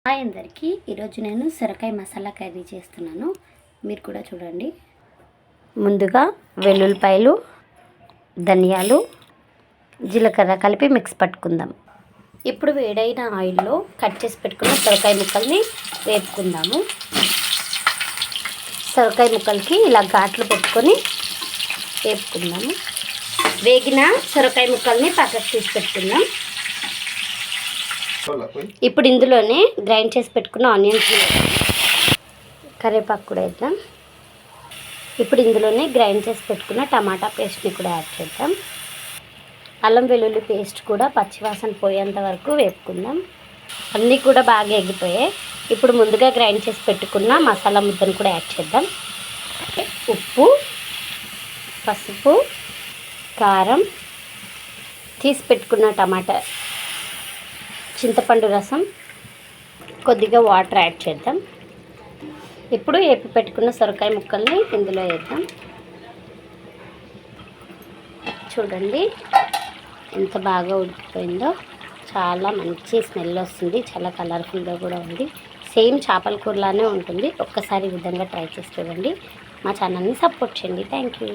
Hi అందరికీ, ఈరోజు నేను సొరకాయ మసాలా కర్రీ చేస్తున్నాను. మీరు కూడా చూడండి. ముందుగా వెల్లుల్లిపాయలు, ధనియాలు, జీలకర్ర కలిపి మిక్స్ పట్టుకుందాం. ఇప్పుడు వేడైన ఆయిల్లో కట్ చేసి పెట్టుకున్న సొరకాయ ముక్కల్ని వేపుకుందాము. సొరకాయ ముక్కలకి ఇలా ఘాట్లు పెట్టుకొని వేపుకుందాము. వేగిన సొరకాయ ముక్కల్ని పక్కకు తీసి పెట్టుకుందాం. ఇప్పుడు ఇందులోనే గ్రైండ్ చేసి పెట్టుకున్న ఆనియన్స్, కరివేపాకు కూడా వేద్దాం. ఇప్పుడు ఇందులోనే గ్రైండ్ చేసి పెట్టుకున్న టమాటా పేస్ట్ని కూడా యాడ్ చేద్దాం. అల్లం వెల్లుల్లి పేస్ట్ కూడా పచ్చివాసన పోయేంత వరకు వేపుకుందాం. అన్నీ కూడా బాగా ఎగిపోయాయి. ఇప్పుడు ముందుగా గ్రైండ్ చేసి పెట్టుకున్న మసాలా ముద్దను కూడా యాడ్ చేద్దాం. ఉప్పు, పసుపు, కారం, తీసి పెట్టుకున్న టమాటా, చింతపండు రసం, కొద్దిగా వాటర్ యాడ్ చేద్దాం. ఇప్పుడు వేపి పెట్టుకున్న సొరకాయ ముక్కల్ని ఇందులో వేద్దాం. చూడండి ఎంత బాగా ఉడికిపోయిందో. చాలా మంచి స్మెల్ వస్తుంది, చాలా కలర్ఫుల్గా కూడా ఉంది. సేమ్ చేపల కూరలానే ఉంటుంది. ఒక్కసారి ఈ విధంగా ట్రై చేసి చూడండి. మా ఛానల్ని సపోర్ట్ చేయండి. Thank you.